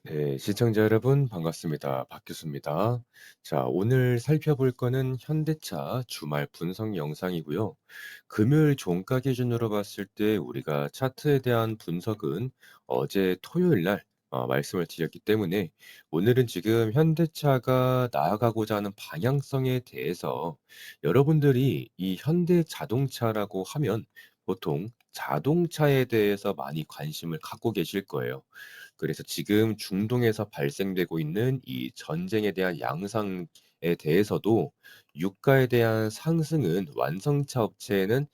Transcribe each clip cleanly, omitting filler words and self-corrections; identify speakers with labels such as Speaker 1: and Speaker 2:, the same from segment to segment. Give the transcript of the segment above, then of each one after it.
Speaker 1: 네, 시청자 여러분 반갑습니다. 박교수입니다. 자, 오늘 살펴볼 거는 현대차 주말 분석 영상이고요. 금요일 종가 기준으로 봤을 때 우리가 차트에 대한 분석은 어제 토요일 날 말씀을 드렸기 때문에 오늘은 지금 현대차가 나아가고자 하는 방향성에 대해서 여러분들이 이 현대 자동차라고 하면 보통 자동차에 대해서 많이 관심을 갖고 계실 거예요. 그래서 지금 중동에서 발생되고 있는 이 전쟁에 대한 양상에 대해서도 유가에 대한 상승은 완성차 업체에는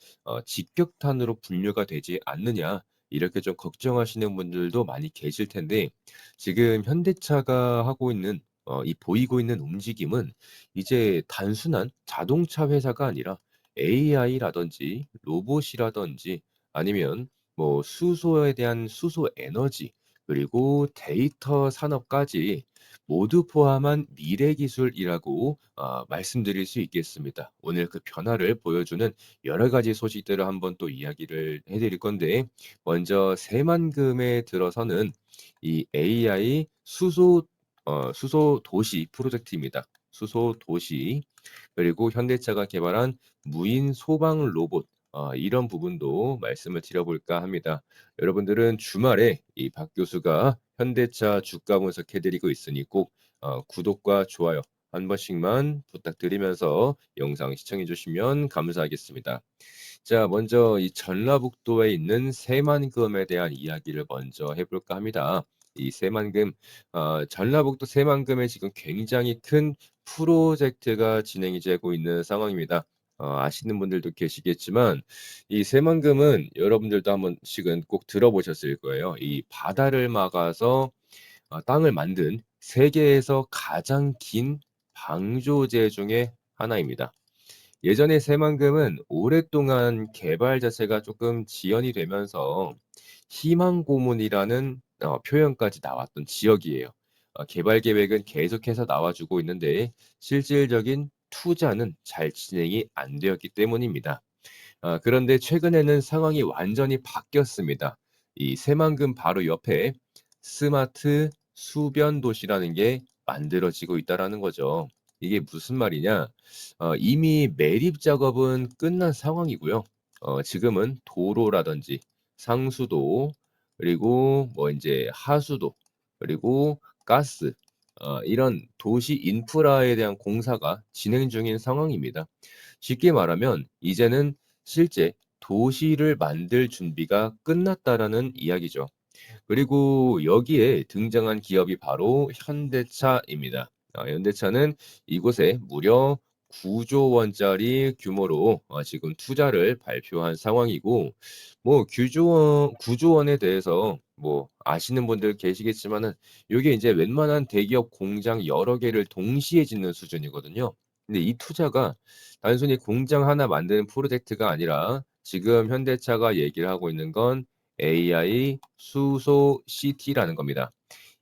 Speaker 1: 직격탄으로 분류가 되지 않느냐 이렇게 좀 걱정하시는 분들도 많이 계실 텐데 지금 현대차가 하고 있는 이 보이고 있는 움직임은 이제 단순한 자동차 회사가 아니라 AI라든지 로봇이라든지 아니면 뭐 수소에 대한 수소 에너지 그리고 데이터 산업까지 모두 포함한 미래 기술이라고 말씀드릴 수 있겠습니다. 오늘 그 변화를 보여주는 여러 가지 소식들을 한번 또 이야기를 해 드릴 건데 먼저 새만금에 들어서는 이 AI 수소 도시 프로젝트입니다. 수소 도시 그리고 현대차가 개발한 무인 소방 로봇 이런 부분도 말씀을 드려볼까 합니다. 여러분들은 주말에 이 박 교수가 현대차 주가 분석해 드리고 있으니 꼭 구독과 좋아요 한 번씩만 부탁드리면서 영상 시청해 주시면 감사하겠습니다. 자, 먼저 이 전라북도에 있는 새만금에 대한 이야기를 먼저 해 볼까 합니다. 이 새만금 전라북도 새만금에 지금 굉장히 큰 프로젝트가 진행이 되고 있는 상황입니다. 아시는 분들도 계시겠지만 이 새만금은 여러분들도 한 번씩은 꼭 들어보셨을 거예요. 이 바다를 막아서 땅을 만든 세계에서 가장 긴 방조제 중에 하나입니다. 예전에 새만금은 오랫동안 개발 자체가 조금 지연이 되면서 희망 고문이라는 표현까지 나왔던 지역이에요. 개발 계획은 계속해서 나와주고 있는데 실질적인 투자는 잘 진행이 안 되었기 때문입니다. 그런데 최근에는 상황이 완전히 바뀌었습니다. 이 새만금 바로 옆에 스마트 수변 도시라는 게 만들어지고 있다라는 거죠. 이게 무슨 말이냐? 이미 매립 작업은 끝난 상황이고요. 지금은 도로라든지 상수도 그리고 뭐 인제 하수도 그리고 가스 이런 도시 인프라에 대한 공사가 진행 중인 상황입니다. 쉽게 말하면 이제는 실제 도시를 만들 준비가 끝났다라는 이야기죠. 그리고 여기에 등장한 기업이 바로 현대차입니다. 현대차는 이곳에 무려 9조 원짜리 규모로 지금 투자를 발표한 상황이고 뭐 규조 원에 대해서 뭐 아시는 분들 계시겠지만은 요게 인제 웬만한 대기업 공장 여러 개를 동시에 짓는 수준이거든요. 근데 이 투자가 단순히 공장 하나 만드는 프로젝트가 아니라 지금 현대차가 얘기를 하고 있는 건 AI 수소 시티라는 겁니다.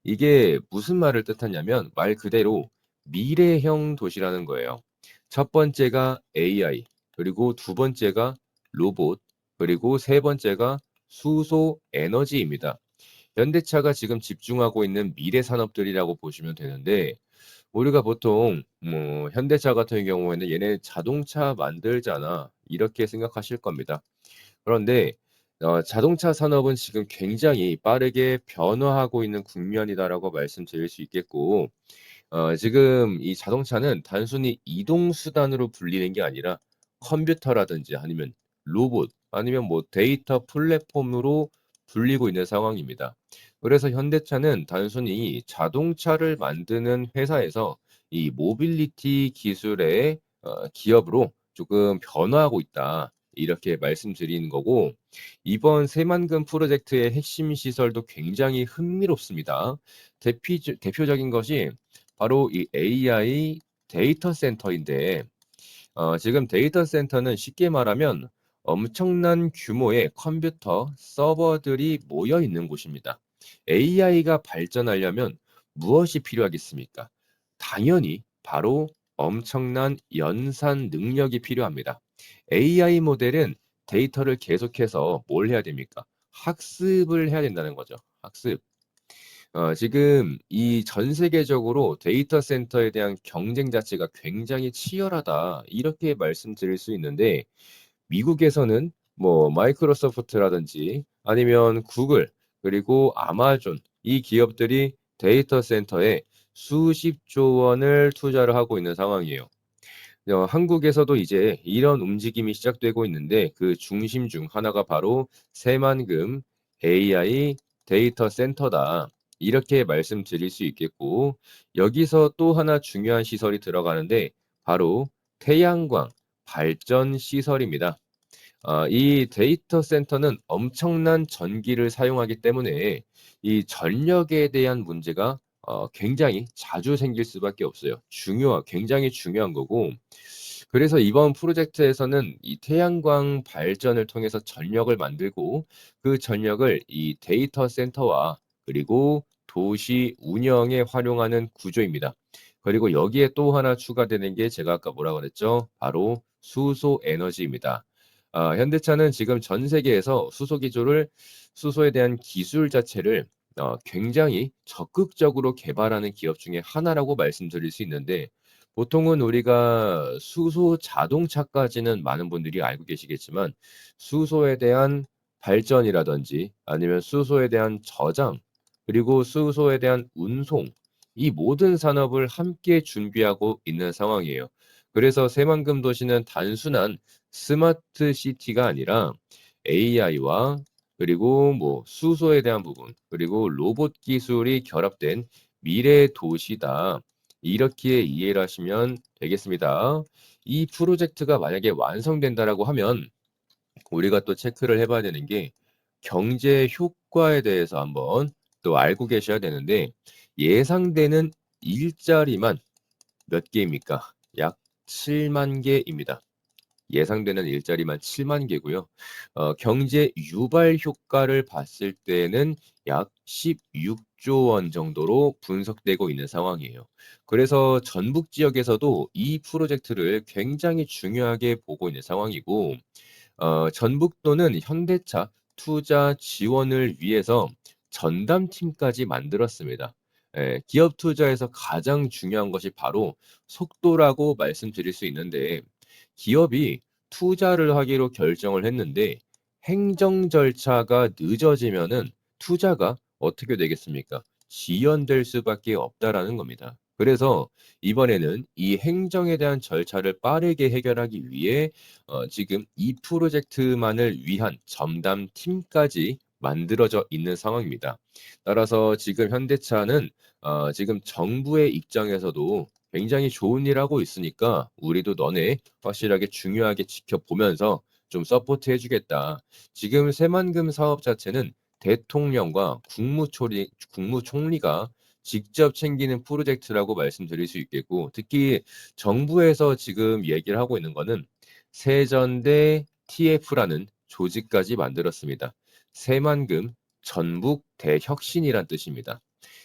Speaker 1: 이게 무슨 말을 뜻하냐면 말 그대로 미래형 도시라는 거예요. 첫 번째가 AI, 그리고 두 번째가 로봇, 그리고 세 번째가 수소 에너지입니다. 현대차가 지금 집중하고 있는 미래 산업들이라고 보시면 되는데 우리가 보통 뭐 현대차 같은 경우에는 '얘네 자동차 만들잖아.' 이렇게 생각하실 겁니다. 그런데 자동차 산업은 지금 굉장히 빠르게 변화하고 있는 국면이다라고 말씀드릴 수 있겠고 지금 이 자동차는 단순히 이동 수단으로 불리는 게 아니라 컴퓨터라든지 아니면 로봇 아니면 뭐 데이터 플랫폼으로 불리고 있는 상황입니다. 그래서 현대차는 단순히 자동차를 만드는 회사에서 이 모빌리티 기술의 기업으로 조금 변화하고 있다. 이렇게 말씀드리는 거고 이번 새만금 프로젝트의 핵심 시설도 굉장히 흥미롭습니다. 대표적인 것이 바로 이 AI 데이터 센터인데 지금 데이터 센터는 쉽게 말하면 엄청난 규모의 컴퓨터 서버들이 모여 있는 곳입니다. AI가 발전하려면 무엇이 필요하겠습니까? 당연히 바로 엄청난 연산 능력이 필요합니다. AI 모델은 데이터를 계속해서 뭘 해야 됩니까? 학습을 해야 된다는 거죠. 학습. 지금 이 전 세계적으로 "데이터 센터에 대한 경쟁 자체가 굉장히 치열하다." 이렇게 말씀드릴 수 있는데 미국에서는 뭐 마이크로소프트라든지 아니면 구글 그리고 아마존 이 기업들이 데이터 센터에 수십조 원을 투자를 하고 있는 상황이에요. 한국에서도 이제 이런 움직임이 시작되고 있는데 그 중심 중 하나가 바로 새만금 AI 데이터 센터다. 이렇게 말씀드릴 수 있겠고 여기서 또 하나 중요한 시설이 들어가는데 바로 태양광 발전 시설입니다. 이 데이터 센터는 엄청난 전기를 사용하기 때문에 이 전력에 대한 문제가 굉장히 자주 생길 수밖에 없어요. 굉장히 중요한 거고 그래서 이번 프로젝트에서는 이 태양광 발전을 통해서 전력을 만들고 그 전력을 이 데이터 센터와 그리고 도시 운영에 활용하는 구조입니다. 그리고 여기에 또 하나 추가되는 게 제가 아까 뭐라 그랬죠? 바로 수소 에너지입니다. 현대차는 지금 전 세계에서 수소에 대한 기술 자체를 굉장히 적극적으로 개발하는 기업 중에 하나라고 말씀드릴 수 있는데 보통은 우리가 수소 자동차까지는 많은 분들이 알고 계시겠지만 수소에 대한 발전이라든지 아니면 수소에 대한 저장 그리고 수소에 대한 운송 이 모든 산업을 함께 준비하고 있는 상황이에요. 그래서 새만금 도시는 단순한 스마트 시티가 아니라 AI와 그리고 뭐 수소에 대한 부분 그리고 로봇 기술이 결합된 미래 도시다. 이렇게 이해를 하시면 되겠습니다. 이 프로젝트가 만약에 완성된다라고 하면 우리가 또 체크를 해 봐야 되는 게 경제 효과에 대해서 한번 또 알고 계셔야 되는데 예상되는 일자리만 몇 개입니까? 약 7만 개입니다. 예상되는 일자리만 7만 개고요. 경제 유발 효과를 봤을 때는 약 16조 원 정도로 분석되고 있는 상황이에요. 그래서 전북 지역에서도 이 프로젝트를 굉장히 중요하게 보고 있는 상황이고 전북도는 현대차 투자 지원을 위해서 전담팀까지 만들었습니다. 예, 기업 투자에서 가장 중요한 것이 바로 속도라고 말씀드릴 수 있는데 기업이 투자를 하기로 결정을 했는데 행정 절차가 늦어지면은 투자가 어떻게 되겠습니까? 지연될 수밖에 없다라는 겁니다. 그래서 이번에는 이 행정에 대한 절차를 빠르게 해결하기 위해 지금 이 프로젝트만을 위한 전담팀까지 만들어져 있는 상황입니다. 따라서 지금 현대차는 지금 정부의 입장에서도 굉장히 좋은 일 하고 있으니까 우리도 너네 확실하게 중요하게 지켜보면서 좀 서포트해 주겠다. 지금 새만금 사업 자체는 대통령과 국무총리가 직접 챙기는 프로젝트라고 말씀드릴 수 있겠고 특히 정부에서 지금 얘기를 하고 있는 거는 세전대 TF라는 조직까지 만들었습니다. 새만금 전북 대혁신이란 뜻입니다.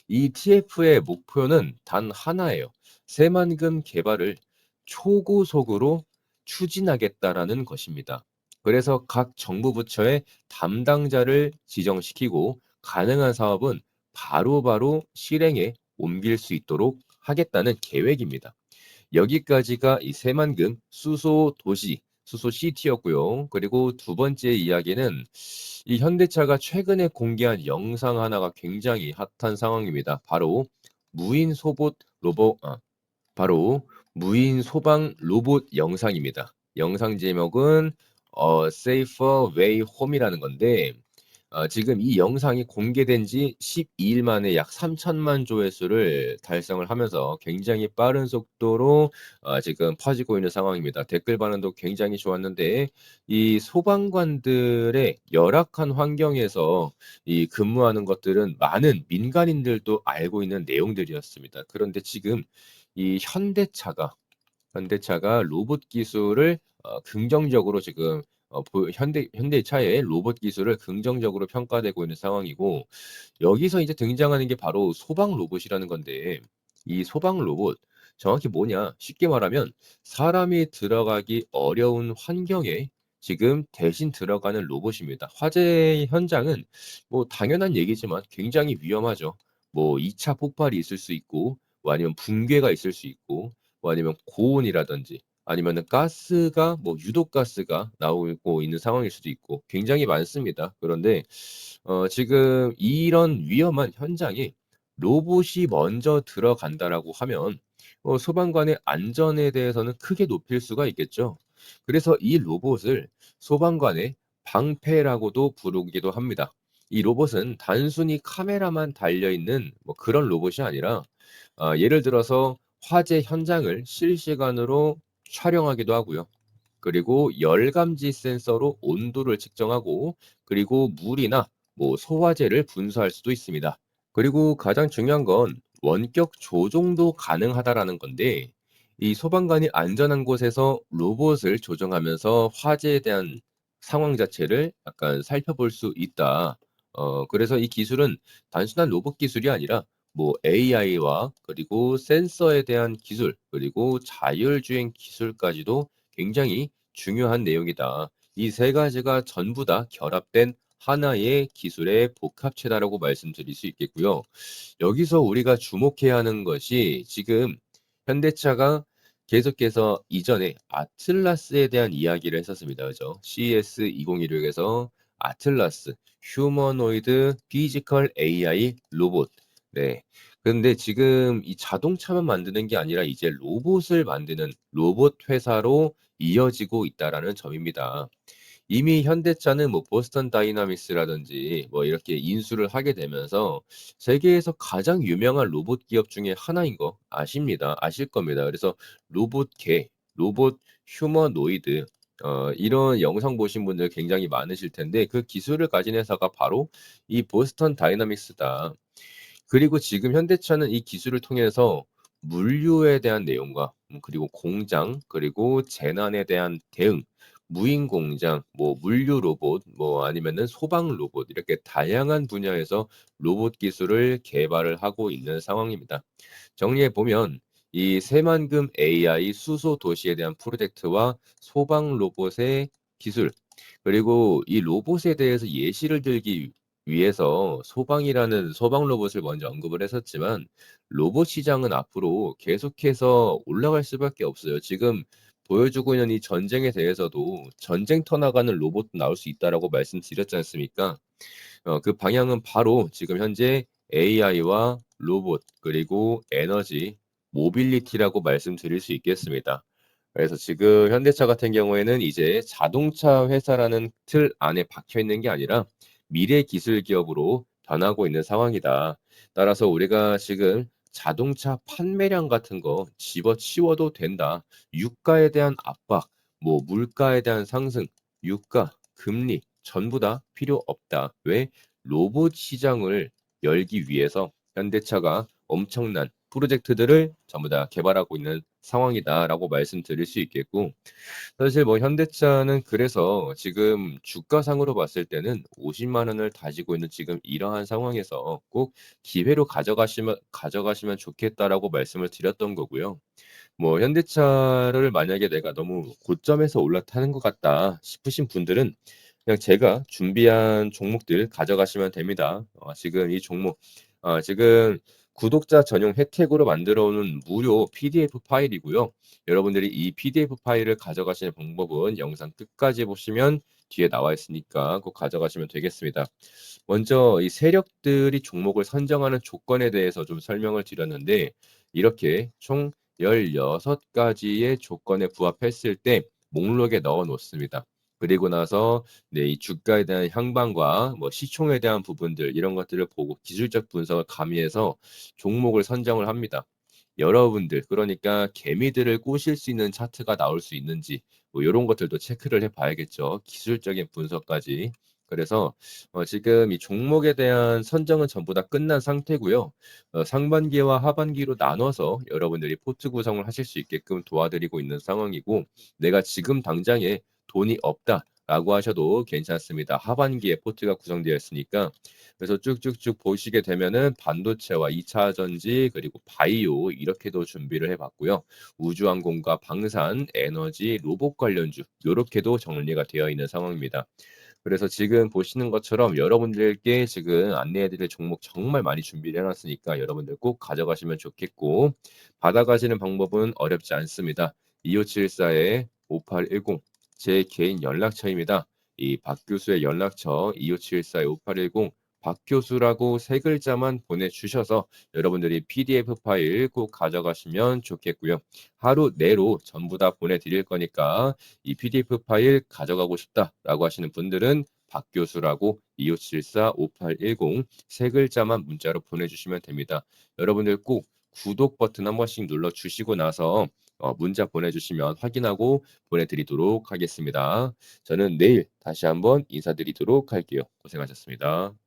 Speaker 1: 이 TF의 목표는 단 하나예요. 새만금 개발을 초고속으로 추진하겠다라는 것입니다. 그래서 각 정부 부처의 담당자를 지정시키고 가능한 사업은 바로바로 실행에 옮길 수 있도록 하겠다는 계획입니다. 여기까지가 이 새만금 수소 도시, 수소 시티였고요. 그리고 두 번째 이야기는 이 현대차가 최근에 공개한 영상 하나가 굉장히 핫한 상황입니다. 무인 소봇 로봇, 아, 바로 무인 소방 로봇 영상입니다. 영상 제목은 Safer Way Home이라는 건데 지금 이 영상이 공개된 지 12일 만에 약 3천만 조회수를 달성을 하면서 굉장히 빠른 속도로 지금 퍼지고 있는 상황입니다. 댓글 반응도 굉장히 좋았는데 이 소방관들의 열악한 환경에서 이 근무하는 것들은 많은 민간인들도 알고 있는 내용들이었습니다. 그런데 지금 이 현대차가 로봇 기술을 긍정적으로 지금 현대차의 로봇 기술을 긍정적으로 평가되고 있는 상황이고 여기서 이제 등장하는 게 바로 소방 로봇이라는 건데 이 소방 로봇 정확히 뭐냐? 쉽게 말하면 사람이 들어가기 어려운 환경에 지금 대신 들어가는 로봇입니다. 화재 현장은 뭐 당연한 얘기지만 굉장히 위험하죠. 뭐 2차 폭발이 있을 수 있고 뭐 아니면 붕괴가 있을 수 있고 뭐 아니면 고온이라든지 아니면은 가스가 뭐 유독가스가 나오고 있는 상황일 수도 있고 굉장히 많습니다. 그런데 지금 이런 위험한 현장에 로봇이 먼저 들어간다라고 하면 소방관의 안전에 대해서는 크게 높일 수가 있겠죠. 그래서 이 로봇을 소방관의 방패라고도 부르기도 합니다. 이 로봇은 단순히 카메라만 달려 있는 뭐 그런 로봇이 아니라 예를 들어서 화재 현장을 실시간으로 촬영하기도 하고요. 그리고 열 감지 센서로 온도를 측정하고 그리고 물이나 뭐 소화제를 분사할 수도 있습니다. 그리고 가장 중요한 건 원격 조종도 가능하다라는 건데 이 소방관이 안전한 곳에서 로봇을 조종하면서 화재에 대한 상황 자체를 약간 살펴볼 수 있다. 그래서 이 기술은 단순한 로봇 기술이 아니라 뭐 AI와 그리고 센서에 대한 기술 그리고 자율주행 기술까지도 굉장히 중요한 내용이다. 이 세 가지가 전부 다 결합된 하나의 기술의 복합체다라고 말씀드릴 수 있겠고요. 여기서 우리가 주목해야 하는 것이 지금 현대차가 계속해서 이전에 아틀라스에 대한 이야기를 했었습니다. 그죠? CES2016에서 아틀라스, 휴머노이드 피지컬 AI 로봇. 네. 근데 지금 이 자동차만 만드는 게 아니라 이제 로봇을 만드는 로봇 회사로 이어지고 있다라는 점입니다. 이미 현대차는 뭐 보스턴 다이나믹스라든지 뭐 이렇게 인수를 하게 되면서 세계에서 가장 유명한 로봇 기업 중에 하나인 거 아십니다. 아실 겁니다. 그래서 로봇계, 로봇 휴머노이드 이런 영상 보신 분들 굉장히 많으실 텐데 그 기술을 가진 회사가 바로 이 보스턴 다이나믹스다. 그리고 지금 현대차는 이 기술을 통해서 물류에 대한 내용과 그리고 공장 그리고 재난에 대한 대응, 무인 공장, 뭐 물류 로봇, 뭐 아니면은 소방 로봇 이렇게 다양한 분야에서 로봇 기술을 개발을 하고 있는 상황입니다. 정리해 보면 이 새만금 AI 수소 도시에 대한 프로젝트와 소방 로봇의 기술 그리고 이 로봇에 대해서 예시를 들기 위해서 소방이라는 소방 로봇을 먼저 언급을 했었지만 로봇 시장은 앞으로 계속해서 올라갈 수밖에 없어요. 지금 보여주고 있는 이 전쟁에 대해서도 전쟁터 나가는 로봇도 나올 수 있다라고 말씀드렸지 않습니까? 그 방향은 바로 지금 현재 AI와 로봇 그리고 에너지, 모빌리티라고 말씀드릴 수 있겠습니다. 그래서 지금 현대차 같은 경우에는 이제 자동차 회사라는 틀 안에 박혀 있는 게 아니라 미래 기술 기업으로 변하고 있는 상황이다. 따라서 우리가 지금 자동차 판매량 같은 거 집어치워도 된다. 유가에 대한 압박, 뭐 물가에 대한 상승, 유가, 금리 전부 다 필요 없다. 왜? 로봇 시장을 열기 위해서 현대차가 엄청난 프로젝트들을 전부 다 개발하고 있는 상황이다라고 말씀드릴 수 있겠고 사실 뭐 현대차는 그래서 지금 주가상으로 봤을 때는 50만 원을 다지고 있는 지금 이러한 상황에서 꼭 기회로 가져가시면 좋겠다라고 말씀을 드렸던 거고요. 뭐 현대차를 만약에 내가 너무 고점에서 올라타는 것 같다 싶으신 분들은 그냥 제가 준비한 종목들 가져가시면 됩니다. 지금 이 종목 지금 구독자 전용 혜택으로 만들어 오는 무료 PDF 파일이고요. 여러분들이 이 PDF 파일을 가져가시는 방법은 영상 끝까지 보시면 뒤에 나와 있으니까 꼭 가져가시면 되겠습니다. 먼저 이 세력들이 종목을 선정하는 조건에 대해서 좀 설명을 드렸는데 이렇게 총 16가지의 조건에 부합했을 때 목록에 넣어 놓습니다. 그리고 나서 네, 이 주가에 대한 향방과 뭐 시총에 대한 부분들 이런 것들을 보고 기술적 분석을 가미해서 종목을 선정을 합니다. 여러분들 그러니까 개미들을 꼬실 수 있는 차트가 나올 수 있는지 뭐 요런 것들도 체크를 해 봐야겠죠. 기술적인 분석까지. 그래서 지금 이 종목에 대한 선정은 전부 다 끝난 상태고요. 상반기와 하반기로 나눠서 여러분들이 포트 구성을 하실 수 있게끔 도와드리고 있는 상황이고 내가 지금 당장에 돈이 없다라고 하셔도 괜찮습니다. 하반기에 포트가 구성되어 있으니까 그래서 쭉쭉쭉 보시게 되면은 반도체와 2차 전지 그리고 바이오 이렇게도 준비를 해 봤고요. 우주항공과 방산, 에너지, 로봇 관련주 요렇게도 정리가 되어 있는 상황입니다. 그래서 지금 보시는 것처럼 여러분들께 지금 안내해 드릴 종목 정말 많이 준비를 해 놨으니까 여러분들 꼭 가져가시면 좋겠고, 받아가시는 방법은 어렵지 않습니다. 2574-5810 제 개인 연락처입니다. 이 박 교수의 연락처 2574-5810 박 교수라고 세 글자만 보내주셔서 여러분들이 PDF 파일 꼭 가져가시면 좋겠고요. 하루 내로 전부 다 보내드릴 거니까 이 PDF 파일 가져가고 싶다라고 하시는 분들은 박 교수라고 2574-5810 세 글자만 문자로 보내주시면 됩니다. 여러분들 꼭 구독 버튼 한 번씩 눌러주시고 나서 문자 보내주시면 확인하고 보내드리도록 하겠습니다. 저는 내일 다시 한번 인사드리도록 할게요. 고생하셨습니다.